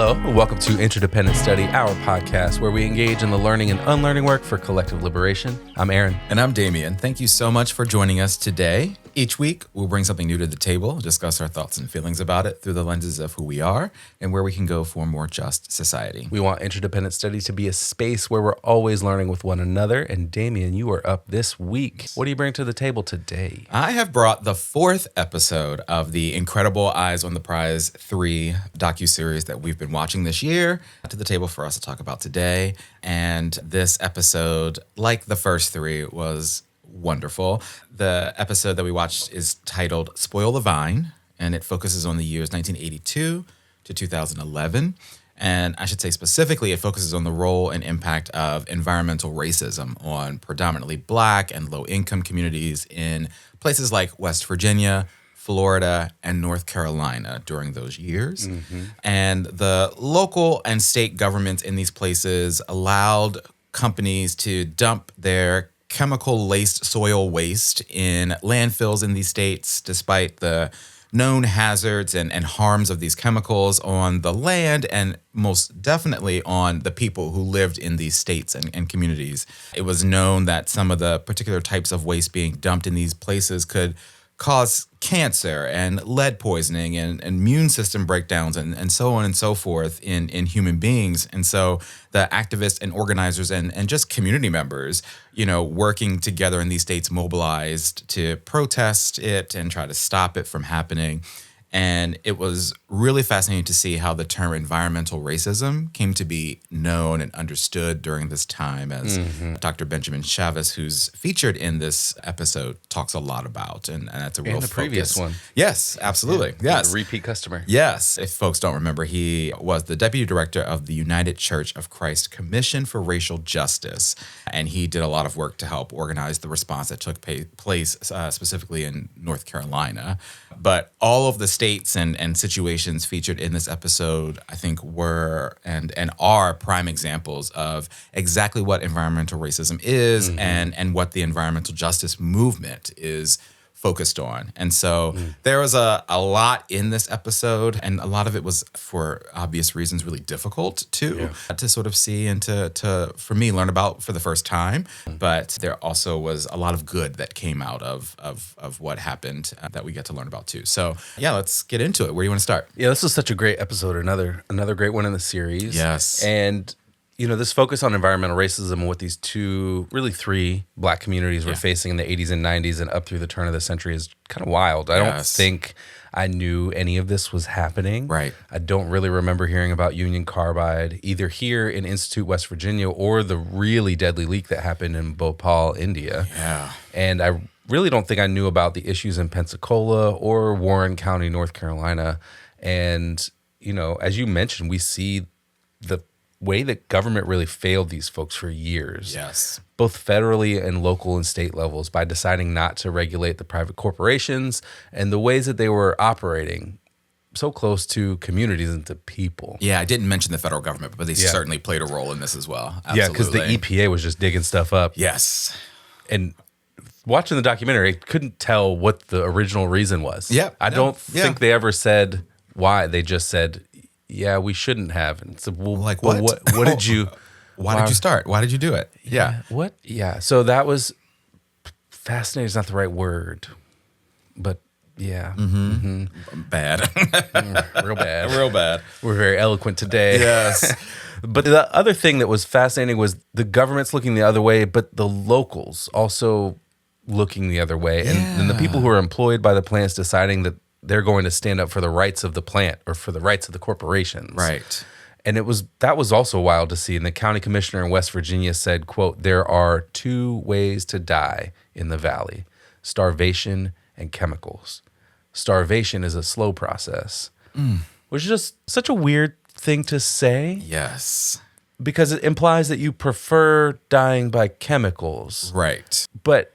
Hello, welcome to Interdependent Study, our podcast where we engage in the learning and unlearning work for collective liberation. I'm Aaron. And I'm Damien. Thank you so much for joining us today. Each week, we'll bring something new to the table, discuss our thoughts and feelings about it through the lenses of who we are and where we can go for a more just society. We want Interdependent Study to be a space where we're always learning with one another. And Damien, you are up this week. What do you bring to the table today? I have brought the fourth episode of the incredible Eyes on the Prize 3 docuseries that we've been watching this year to the table for us to talk about today. And this episode, like the first three, was wonderful. The episode that we watched is titled Spoil the Vine, and it focuses on the years 1982 to 2011. And I should say specifically, it focuses on the role and impact of environmental racism on predominantly Black and low-income communities in places like West Virginia, Florida, and North Carolina during those years. Mm-hmm. And the local and state governments in these places allowed companies to dump their chemical-laced soil waste in landfills in these states, despite the known hazards and harms of these chemicals on the land and most definitely on the people who lived in these states and communities. It was known that some of the particular types of waste being dumped in these places could cause cancer and lead poisoning and immune system breakdowns and so on and so forth in human beings. And so the activists and organizers and just community members, working together in these states mobilized to protest it and try to stop it from happening. And it was really fascinating to see how the term environmental racism came to be known and understood during this time, as Dr. Benjamin Chavez, who's featured in this episode, talks a lot about. And that's a real focus. Previous one. Yes, absolutely. Yeah, yes. A repeat customer. Yes. If folks don't remember, he was the deputy director of the United Church of Christ Commission for Racial Justice. And he did a lot of work to help organize the response that took place specifically in North Carolina. But all of the states and situations featured in this episode, I think, were and are prime examples of exactly what environmental racism is and what the environmental justice movement is focused on. And so there was a lot in this episode, and a lot of it was, for obvious reasons, really difficult to sort of see and to for me, learn about for the first time. But there also was a lot of good that came out of what happened that we get to learn about too. So let's get into it. Where do you want to start? Yeah, this was such a great episode. Another great one in the series. Yes. And this focus on environmental racism and what these three Black communities were facing in the 80s and 90s and up through the turn of the century is kind of wild. I don't think I knew any of this was happening. Right. I don't really remember hearing about Union Carbide, either here in Institute, West Virginia, or the really deadly leak that happened in Bhopal, India. Yeah. And I really don't think I knew about the issues in Pensacola or Warren County, North Carolina. And, as you mentioned, we see the way that government really failed these folks for years. Yes. Both federally and local and state levels, by deciding not to regulate the private corporations and the ways that they were operating so close to communities and to people. Yeah, I didn't mention the federal government, but they certainly played a role in this as well. Absolutely. Yeah, because the EPA was just digging stuff up. Yes. And watching the documentary, I couldn't tell what the original reason was. I don't think they ever said why. They just said, yeah, we shouldn't have. And so, what? What did you? Why did you start? Why did you do it? Yeah. What? Yeah. So that was fascinating. Is not the right word, but yeah. Bad. Real bad. Real bad. We're very eloquent today. Yes. But the other thing that was fascinating was the government's looking the other way, but the locals also looking the other way, and the people who are employed by the plants deciding that they're going to stand up for the rights of the plant or for the rights of the corporations. Right. And that was also wild to see. And the county commissioner in West Virginia said, quote, "There are two ways to die in the valley: starvation and chemicals. Starvation is a slow process," which is just such a weird thing to say. Yes. Because it implies that you prefer dying by chemicals. Right. But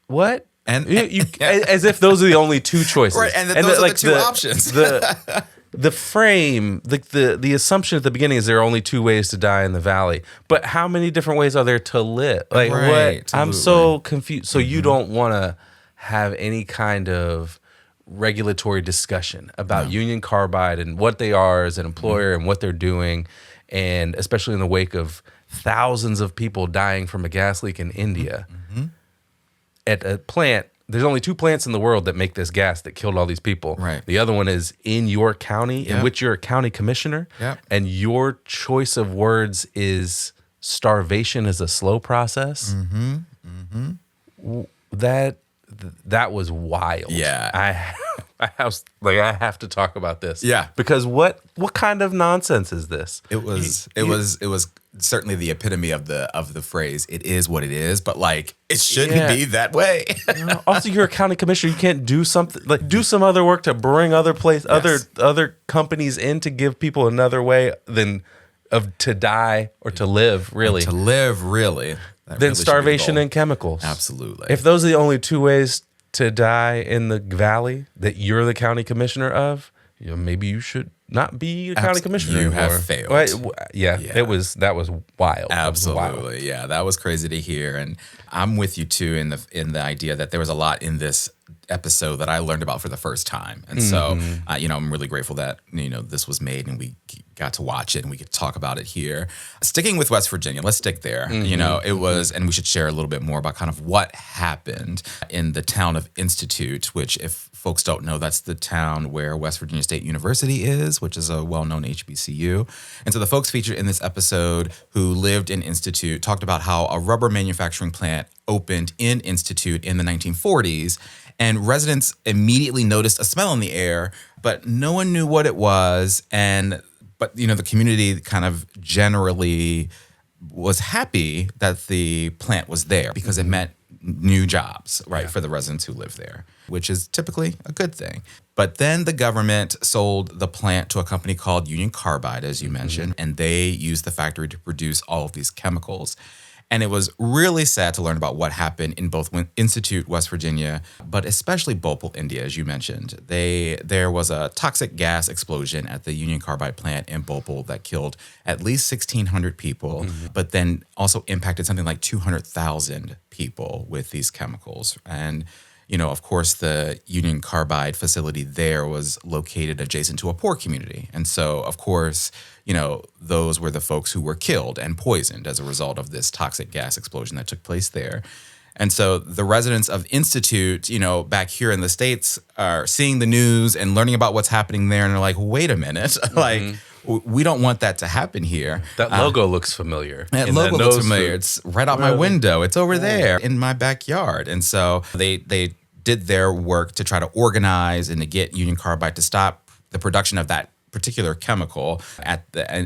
what? And as if those are the only two choices, right? And those are the two options. the frame, the assumption at the beginning is there are only two ways to die in the valley. But how many different ways are there to live? Like right, what? I'm so confused. So you don't want to have any kind of regulatory discussion about Union Carbide and what they are as an employer and what they're doing, and especially in the wake of thousands of people dying from a gas leak in India. At a plant, there's only 2 plants in the world that make this gas that killed all these people. Right. The other one is in your county, in which you're a county commissioner, and your choice of words is starvation is a slow process. That was wild. Yeah. I have to talk about this. Yeah. Because what kind of nonsense is this? It was certainly the epitome of the phrase. It is what it is, but like it shouldn't be that way. Also, you're a county commissioner. You can't do something like do some other work to bring other companies in to give people another way than to die or to live. Really, to live really. Then starvation and chemicals. Absolutely. If those are the only 2 ways to die in the valley that you're the county commissioner of, maybe you should not be a county commissioner You anymore. have failed. That was wild. Absolutely. Yeah, that was crazy to hear. And I'm with you too in the idea that there was a lot in this episode that I learned about for the first time. And so, I'm really grateful that, this was made and we got to watch it and we could talk about it here. Sticking with West Virginia, let's stick there. It was, and we should share a little bit more about kind of what happened in the town of Institute, which if folks don't know, that's the town where West Virginia State University is, which is a well-known HBCU. And so the folks featured in this episode who lived in Institute talked about how a rubber manufacturing plant opened in Institute in the 1940s. And residents immediately noticed a smell in the air, but no one knew what it was. But the community kind of generally was happy that the plant was there because it meant new jobs, right, for the residents who live there, which is typically a good thing. But then the government sold the plant to a company called Union Carbide, as you mentioned, and they used the factory to produce all of these chemicals. And it was really sad to learn about what happened in both Institute, West Virginia, but especially Bhopal, India, as you mentioned. There was a toxic gas explosion at the Union Carbide plant in Bhopal that killed at least 1,600 people, but then also impacted something like 200,000 people with these chemicals. And of course, the Union Carbide facility there was located adjacent to a poor community. And so, of course, those were the folks who were killed and poisoned as a result of this toxic gas explosion that took place there. And so the residents of Institute, back here in the States are seeing the news and learning about what's happening there. And they're like, wait a minute, like, we don't want that to happen here. That logo looks familiar. That logo looks familiar. It's right out my window. It's over there in my backyard. And so they did their work to try to organize and to get Union Carbide to stop the production of that particular chemical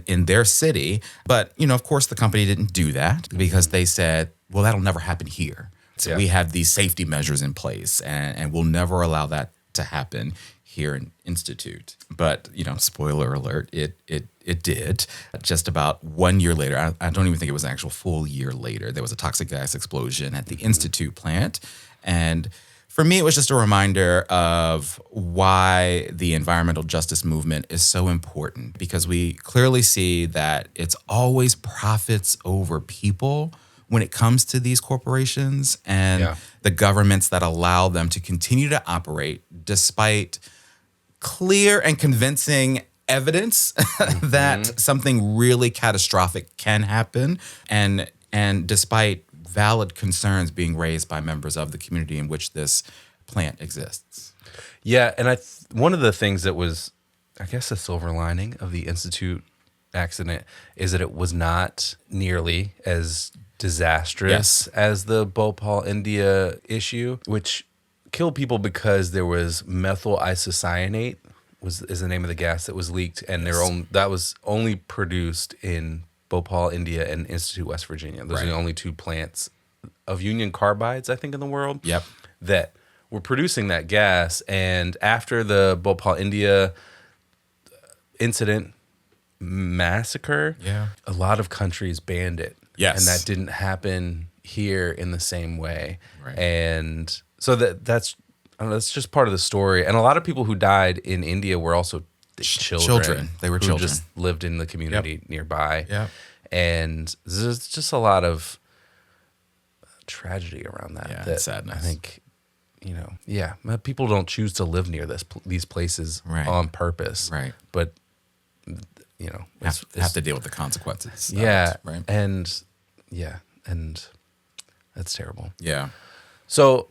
in their city. But, of course, the company didn't do that because they said, well, that'll never happen here. So we have these safety measures in place and we'll never allow that to happen here in Institute. But, spoiler alert, it did. Just about 1 year later, I don't even think it was an actual full year later, there was a toxic gas explosion at the Institute plant. And for me, it was just a reminder of why the environmental justice movement is so important, because we clearly see that it's always profits over people when it comes to these corporations and the governments that allow them to continue to operate despite clear and convincing evidence that something really catastrophic can happen, and despite valid concerns being raised by members of the community in which this plant exists. Yeah, and one of the things that was, I guess, a silver lining of the Institute accident is that it was not nearly as disastrous as the Bhopal, India issue, which killed people because there was methyl isocyanate is the name of the gas that was leaked, and that was only produced in Bhopal, India, and Institute, West Virginia. Those are the only 2 plants of Union Carbides, I think, in the world that were producing that gas. And after the Bhopal, India incident massacre, a lot of countries banned it. Yes. And that didn't happen here in the same way. Right. And so that's just part of the story. And a lot of people who died in India were also children. They were children. Who just lived in the community nearby. Yep. And there's just a lot of tragedy around that. Yeah, sadness. I think people don't choose to live near these places Right. on purpose. Right. But, Have to deal with the consequences. of yeah. it, right. And that's terrible. Yeah. So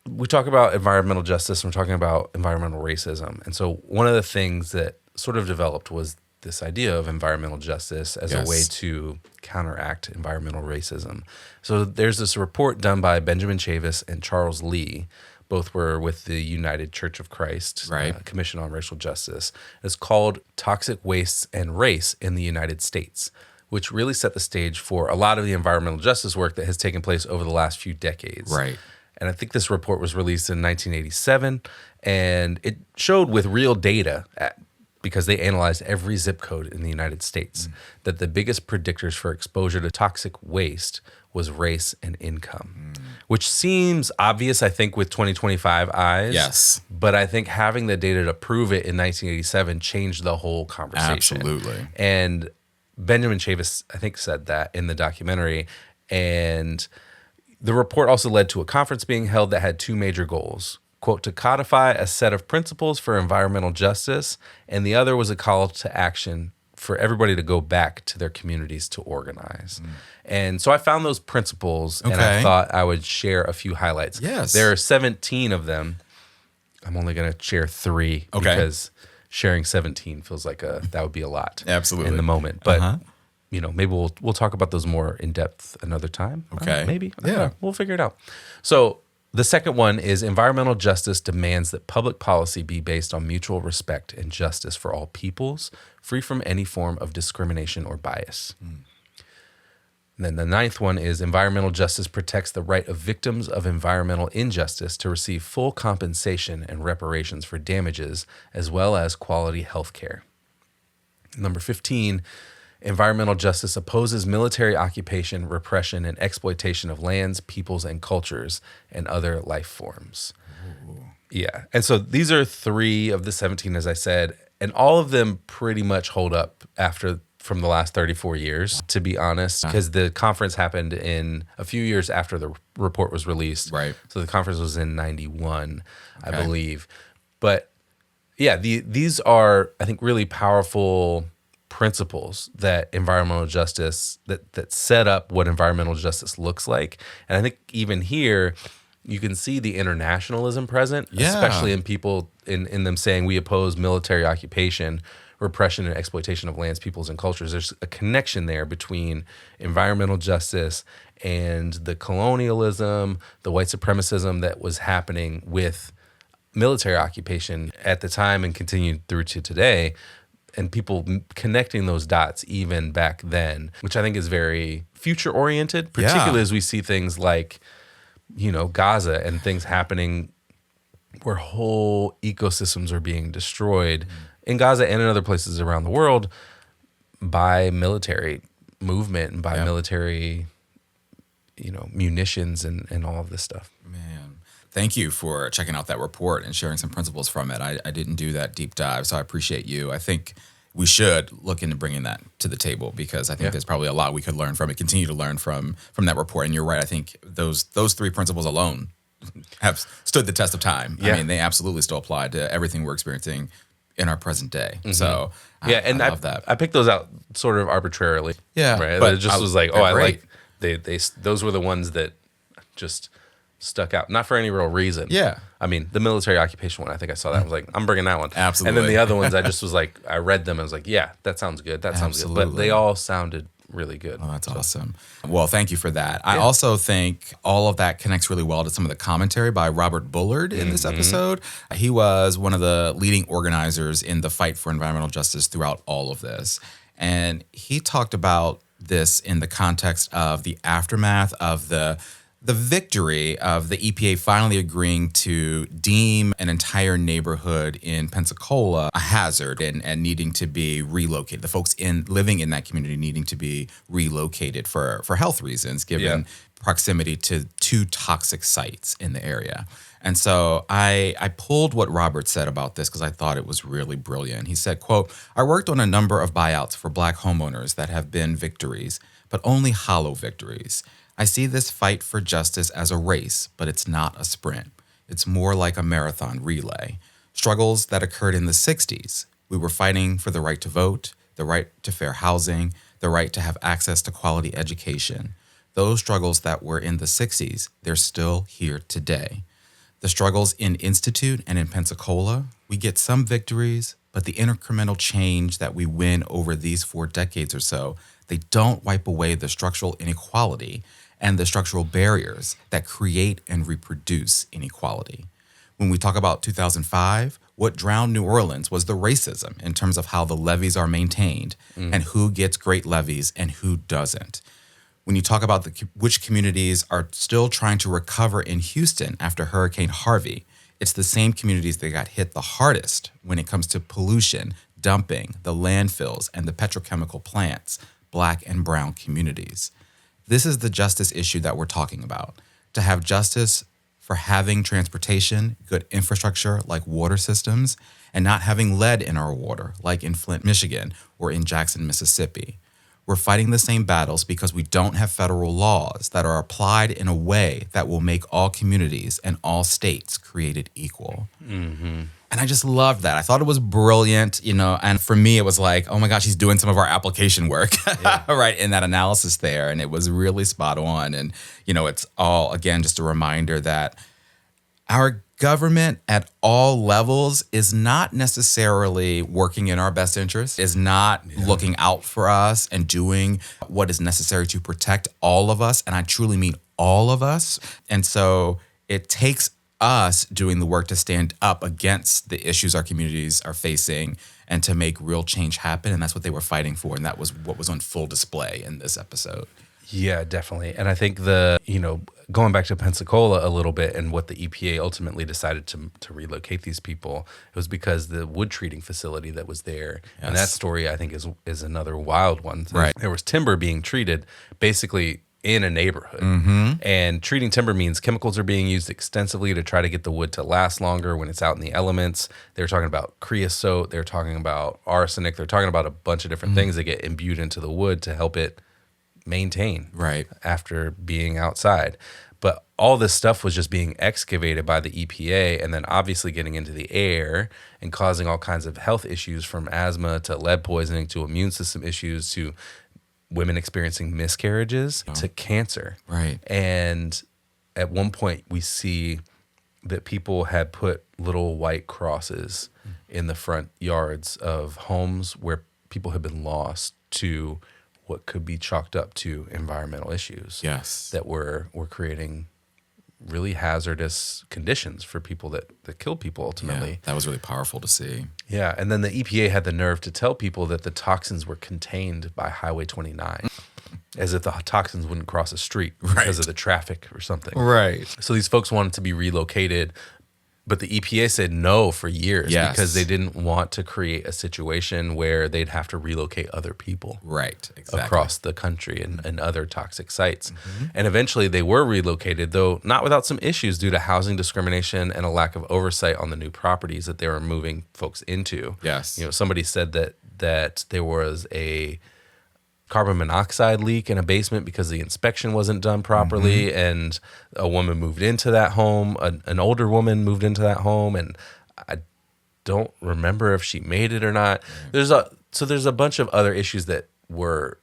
we talk about environmental justice, and we're talking about environmental racism. And so one of the things that sort of developed was this idea of environmental justice as a way to counteract environmental racism. So there's this report done by Benjamin Chavis and Charles Lee. Both were with the United Church of Christ Commission on Racial Justice. It's called Toxic Wastes and Race in the United States, which really set the stage for a lot of the environmental justice work that has taken place over the last few decades. Right. And I think this report was released in 1987, and it showed with real data, because they analyzed every zip code in the United States, that the biggest predictors for exposure to toxic waste was race and income, which seems obvious, I think, with 2025 eyes. Yes. But I think having the data to prove it in 1987 changed the whole conversation. Absolutely. And Benjamin Chavis, I think, said that in the documentary. And the report also led to a conference being held that had two major goals. Quote, to codify a set of principles for environmental justice, and the other was a call to action for everybody to go back to their communities to organize. And so I found those principles, and I thought I would share a few highlights. Yes. There are 17 of them. I'm only going to share 3 because sharing 17 feels like that would be a lot. Absolutely. In the moment. But maybe we'll talk about those more in depth another time. Okay. Maybe. I don't Yeah. know. We'll figure it out. So the second one is environmental justice demands that public policy be based on mutual respect and justice for all peoples, free from any form of discrimination or bias. And then the 9th one is environmental justice protects the right of victims of environmental injustice to receive full compensation and reparations for damages, as well as quality health care. Number 15, environmental justice opposes military occupation, repression, and exploitation of lands, peoples, and cultures, and other life forms. Ooh. Yeah. And so these are 3 of the 17, as I said, and all of them pretty much hold up from the last 34 years, to be honest, because the conference happened in a few years after the report was released. Right. So the conference was in 91, I believe. But yeah, these are, I think, really powerful principles that environmental justice that set up what environmental justice looks like. And I think even here you can see the internationalism present, especially in people in them saying we oppose military occupation, repression, and exploitation of lands, peoples, and cultures. There's a connection there between environmental justice and the colonialism, the white supremacism that was happening with military occupation at the time and continued through to today. And people connecting those dots even back then, which I think is very future oriented, particularly as we see things like, Gaza and things happening where whole ecosystems are being destroyed in Gaza and in other places around the world by military movement and by military, munitions and all of this stuff. Man. Thank you for checking out that report and sharing some principles from it. I didn't do that deep dive, so I appreciate you. I think we should look into bringing that to the table because I think there's probably a lot we could learn from it, continue to learn from that report. And you're right. I think those 3 principles alone have stood the test of time. Yeah. I mean, they absolutely still apply to everything we're experiencing in our present day. So I love that. I picked those out sort of arbitrarily. Yeah, right. but It just was like, I like they those were the ones that just stuck out, not for any real reason. Yeah. I mean, the military occupation one, I think I saw that. I was like, I'm bringing that one. Absolutely. And then the other ones, I just was like, I read them. I was like, yeah, that sounds good. That sounds good. But they all sounded really good. Oh, that's awesome. Well, thank you for that. I also think all of that connects really well to some of the commentary by Robert Bullard in this episode. He was one of the leading organizers in the fight for environmental justice throughout all of this. And he talked about this in the context of the aftermath of the victory of the EPA finally agreeing to deem an entire neighborhood in Pensacola a hazard and needing to be relocated. The folks living in that community needing to be relocated for health reasons, given proximity to 2 toxic sites in the area. And so I pulled what Robert said about this because I thought it was really brilliant. He said, quote, I worked on a number of buyouts for Black homeowners that have been victories, but only hollow victories. I see this fight for justice as a race, but it's not a sprint. It's more like a marathon relay. Struggles that occurred in the 60s. We were fighting for the right to vote, the right to fair housing, the right to have access to quality education. Those struggles that were in the 60s, they're still here today. The struggles in Institute and in Pensacola, we get some victories, but the incremental change that we win over these 4 decades or so, they don't wipe away the structural inequality and the structural barriers that create and reproduce inequality. When we talk about 2005, what drowned New Orleans was the racism in terms of how the levees are maintained and who gets great levees and who doesn't. When you talk about which communities are still trying to recover in Houston after Hurricane Harvey, it's the same communities that got hit the hardest when it comes to pollution, dumping, the landfills, and the petrochemical plants, Black and brown communities. This is the justice issue that we're talking about. To have justice for having transportation, good infrastructure like water systems, and not having lead in our water like in Flint, Michigan, or in Jackson, Mississippi. We're fighting the same battles because we don't have federal laws that are applied in a way that will make all communities and all states created equal. And I just loved that. I thought it was brilliant, and for me, it was like, oh my gosh, he's doing some of our application work, right, in that analysis there. And it was really spot on. And, it's all, again, just a reminder that our government at all levels is not necessarily working in our best interest, is not looking out for us and doing what is necessary to protect all of us. And I truly mean all of us. And so it takes us doing the work to stand up against the issues our communities are facing and to make real change happen. And that's what they were fighting for. And that was what was on full display in this episode. Yeah, definitely. And I think going back to Pensacola a little bit and what the EPA ultimately decided to relocate these people, it was because the wood treating facility that was there. Yes. And that story, I think, is another wild one. Right. There was timber being treated basically in a neighborhood. And treating timber means chemicals are being used extensively to try to get the wood to last longer when it's out in the elements. They're talking about creosote. They're talking about arsenic. They're talking about a bunch of different things that get imbued into the wood to help it maintain after being outside. But all this stuff was just being excavated by the EPA and then obviously getting into the air and causing all kinds of health issues, from asthma to lead poisoning to immune system issues to women experiencing miscarriages to cancer. Right. And at one point we see that people had put little white crosses in the front yards of homes where people had been lost to what could be chalked up to environmental issues. Yes. That were creating really hazardous conditions for people that kill people ultimately. Yeah, that was really powerful to see. Yeah, and then the EPA had the nerve to tell people that the toxins were contained by Highway 29, as if the toxins wouldn't cross a street because of the traffic or something. Right. So these folks wanted to be relocated, but the EPA said no for years because they didn't want to create a situation where they'd have to relocate other people across the country and other toxic sites. And eventually they were relocated, though not without some issues due to housing discrimination and a lack of oversight on the new properties that they were moving folks into. Yes. Somebody said that there was a carbon monoxide leak in a basement because the inspection wasn't done properly, and a woman moved into that home, an older woman moved into that home, and I don't remember if she made it or not. There's a bunch of other issues that were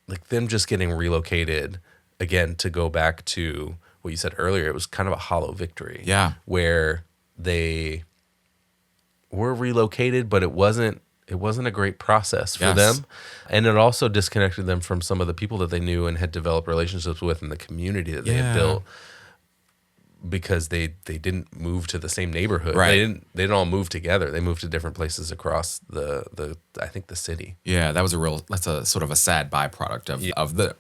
like them just getting relocated. Again, to go back to what you said earlier, it was kind of a hollow victory. Yeah. Where they were relocated, but it wasn't a great process for them. And it also disconnected them from some of the people that they knew and had developed relationships with in the community that they had built, because they didn't move to the same neighborhood. Right. They didn't all move together. They moved to different places across the city. Yeah, that's a sort of a sad byproduct of the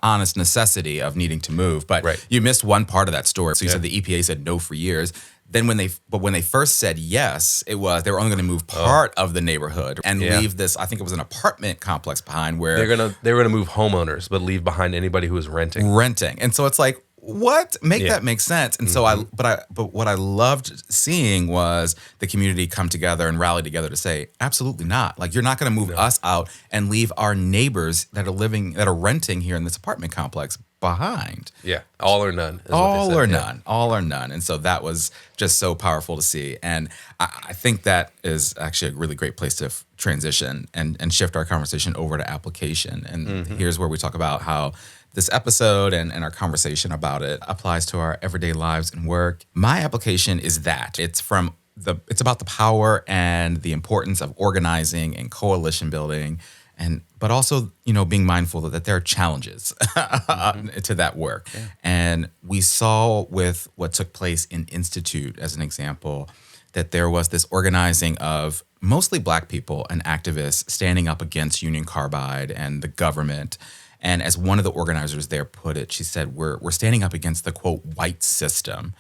honest necessity of needing to move. But you missed one part of that story. So you said the EPA said no for years. Then when they first said yes, they were only going to move part of the neighborhood and leave this, I think it was an apartment complex behind, where they were gonna move homeowners, but leave behind anybody who was renting. And so it's like, what? That make sense. And so but what I loved seeing was the community come together and rally together to say, absolutely not. Like, you're not going to move us out and leave our neighbors that are renting here in this apartment complex behind. Yeah. All or none. Is what they All said. or Yeah. none, all or none. And so that was just so powerful to see. And I think that is actually a really great place to transition and shift our conversation over to application. And here's where we talk about how this episode and our conversation about it applies to our everyday lives and work. My application is that it's about the power and the importance of organizing and coalition building, but also, being mindful that there are challenges to that work. Yeah. And we saw with what took place in Institute, as an example, that there was this organizing of mostly Black people and activists standing up against Union Carbide and the government. And as one of the organizers there put it, she said, we're standing up against the, quote, white system.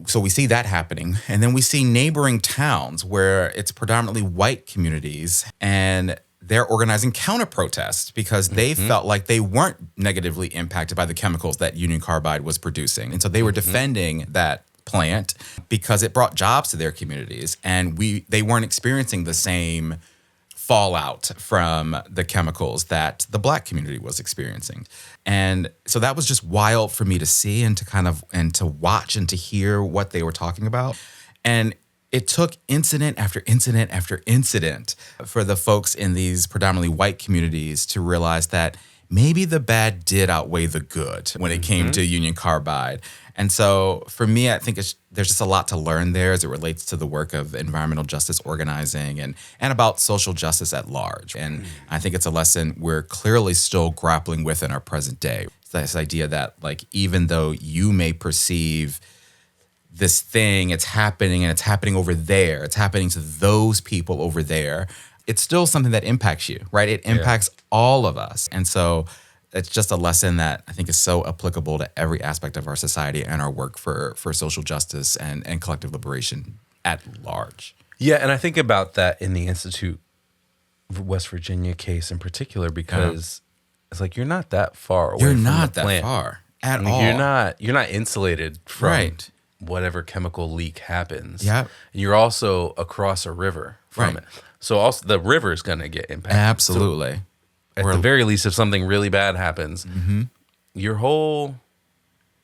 So we see that happening. And then we see neighboring towns where it's predominantly white communities, and they're organizing counter-protests because they felt like they weren't negatively impacted by the chemicals that Union Carbide was producing. And so they were defending that plant because it brought jobs to their communities, and they weren't experiencing the same fallout from the chemicals that the Black community was experiencing. And so that was just wild for me to see and to watch and to hear what they were talking about. And it took incident after incident after incident for the folks in these predominantly white communities to realize that maybe the bad did outweigh the good when it came to Union Carbide. And so for me, I think there's just a lot to learn there as it relates to the work of environmental justice organizing and about social justice at large. And I think it's a lesson we're clearly still grappling with in our present day. It's this idea that, like, even though you may perceive this thing, it's happening over there, it's happening to those people over there, it's still something that impacts you, right? It impacts all of us. And so it's just a lesson that I think is so applicable to every aspect of our society and our work for social justice and collective liberation at large. Yeah, and I think about that in the Institute West Virginia case in particular, because it's like you're not that far away from the plant. You're not that far at all. You're not insulated from right. whatever chemical leak happens. Yeah. You're also across a river from it. So also the river is going to get impacted. Absolutely. So at the very least, if something really bad happens, your whole,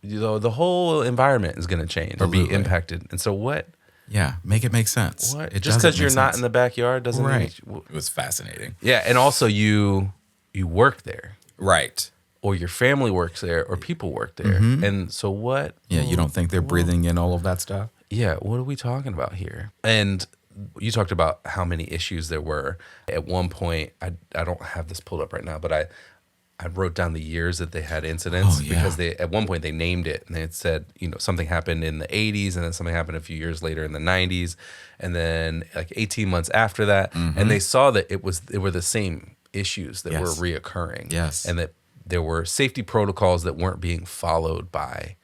the whole environment is going to change or be impacted. And so what? Yeah, make it make sense. What? Just because you're not in the backyard doesn't mean it was fascinating. Yeah, and also you work there. Right. Or your family works there, or people work there. And so what? Yeah, you don't think they're breathing in all of that stuff? Yeah, what are we talking about here? And you talked about how many issues there were. At one point, I don't have this pulled up right now, but I wrote down the years that they had incidents because at one point they named it, and they had said, something happened in the 80s, and then something happened a few years later in the 90s, and then like 18 months after that, and they saw that it were the same issues that were reoccurring. Yes. And that there were safety protocols that weren't being followed by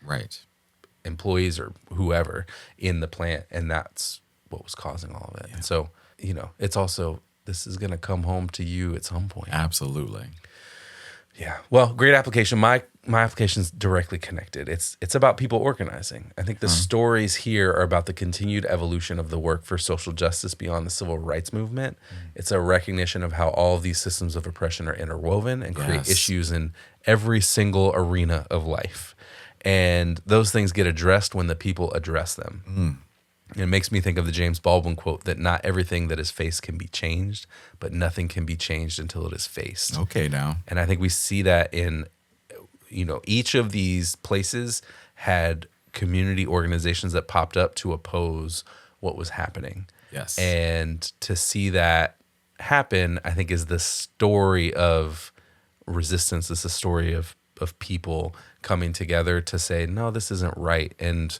employees or whoever in the plant, and that's what was causing all of it. And so, it's also, this is going to come home to you at some point. Absolutely. Yeah. Well, great application. My application's directly connected. It's about people organizing. I think the stories here are about the continued evolution of the work for social justice beyond the civil rights movement. It's a recognition of how all of these systems of oppression are interwoven and create issues in every single arena of life. And those things get addressed when the people address them. It makes me think of the James Baldwin quote that not everything that is faced can be changed, but nothing can be changed until it is faced. Okay, now. And I think we see that in, each of these places had community organizations that popped up to oppose what was happening. Yes. And to see that happen, I think, is the story of resistance. It's a story of people coming together to say, no, this isn't right. And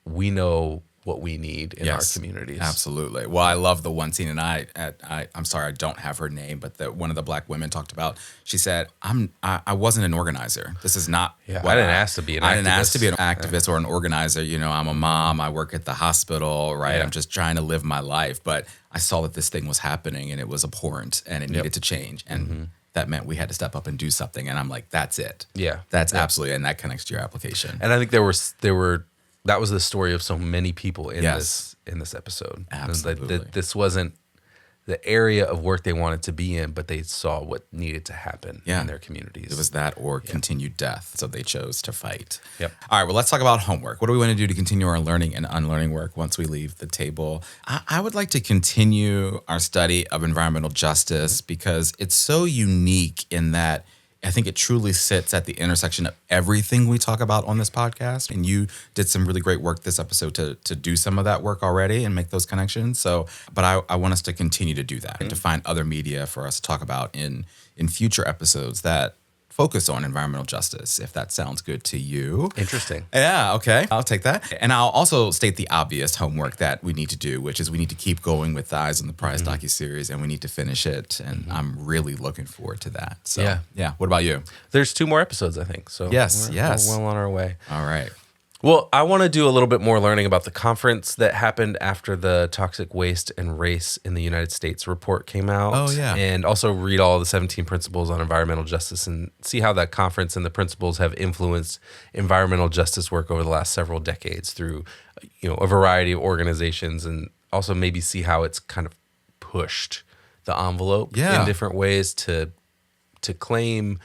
we know what we need in our communities. Absolutely. Well, I love the one scene, and I'm sorry, I don't have her name, but one of the Black women talked about, she said, I wasn't an organizer. This is not what I didn't ask to be an activist. I didn't ask to be an activist or an organizer. I'm a mom, I work at the hospital, right? I'm just trying to live my life. But I saw that this thing was happening, and it was abhorrent, and it needed to change. And that meant we had to step up and do something. And I'm like, that's it. Yeah. That's absolutely, and that connects to your application. And I think that was the story of so many people in this episode. Absolutely. This wasn't the area of work they wanted to be in, but they saw what needed to happen in their communities. It was that or continued death. So they chose to fight. Yep. All right, well, let's talk about homework. What do we want to do to continue our learning and unlearning work once we leave the table? I would like to continue our study of environmental justice because it's so unique in that I think it truly sits at the intersection of everything we talk about on this podcast. And you did some really great work this episode to do some of that work already and make those connections. So, but I want us to continue to do that and to find other media for us to talk about in future episodes that focus on environmental justice, if that sounds good to you. Interesting. Yeah, okay. I'll take that. And I'll also state the obvious homework that we need to do, which is we need to keep going with the Eyes on the Prize docuseries, and we need to finish it. And I'm really looking forward to that. So, yeah. What about you? There's 2 more episodes, I think. So Yes. we're well on our way. All right. Well, I want to do a little bit more learning about the conference that happened after the Toxic Waste and Race in the United States report came out. Oh, yeah. And also read all the 17 principles on environmental justice and see how that conference and the principles have influenced environmental justice work over the last several decades through, a variety of organizations, and also maybe see how it's kind of pushed the envelope in different ways to claim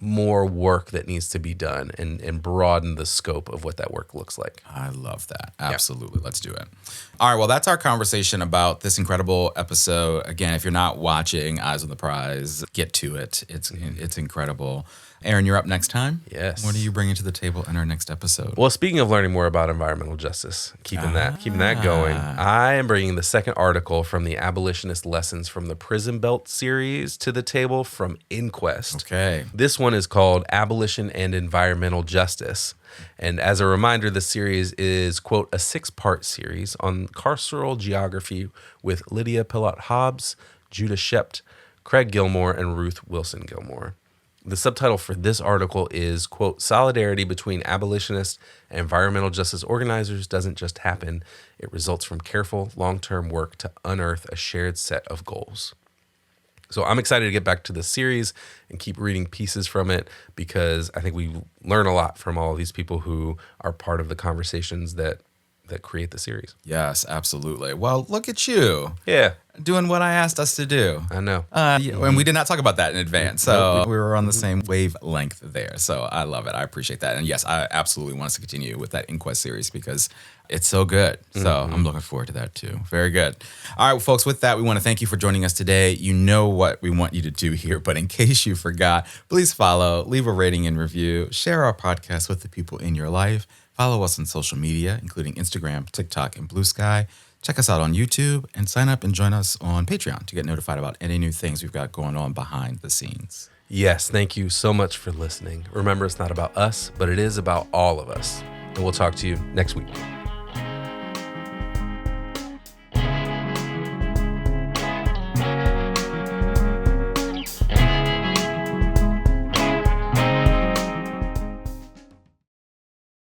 more work that needs to be done and broaden the scope of what that work looks like. I love that. Absolutely. Let's do it. All right. Well, that's our conversation about this incredible episode. Again, if you're not watching Eyes on the Prize, get to it. It's incredible. Aaron, you're up next time. Yes. What are you bringing to the table in our next episode? Well, speaking of learning more about environmental justice, keeping that going, I am bringing the second article from the Abolitionist Lessons from the Prison Belt series to the table from Inquest. Okay. This one is called Abolition and Environmental Justice. And as a reminder, the series is, quote, a 6-part series on carceral geography with Lydia Pillott-Hobbs, Judah Shept, Craig Gilmore, and Ruth Wilson Gilmore. The subtitle for this article is, quote, solidarity between abolitionists and environmental justice organizers doesn't just happen. It results from careful, long-term work to unearth a shared set of goals. So I'm excited to get back to the series and keep reading pieces from it because I think we learn a lot from all of these people who are part of the conversations that create the series. Yes, absolutely. Well, look at you. Yeah. Doing what I asked us to do. I know. And we did not talk about that in advance. So we were on the same wavelength there. So I love it. I appreciate that. And yes, I absolutely want us to continue with that Inquest series because it's so good. So I'm looking forward to that too. Very good. All right, well, folks, with that, we want to thank you for joining us today. You know what we want you to do here, but in case you forgot, please follow, leave a rating and review, share our podcast with the people in your life. Follow us on social media, including Instagram, TikTok, and Blue Sky. Check us out on YouTube and sign up and join us on Patreon to get notified about any new things we've got going on behind the scenes. Yes, thank you so much for listening. Remember, it's not about us, but it is about all of us. And we'll talk to you next week.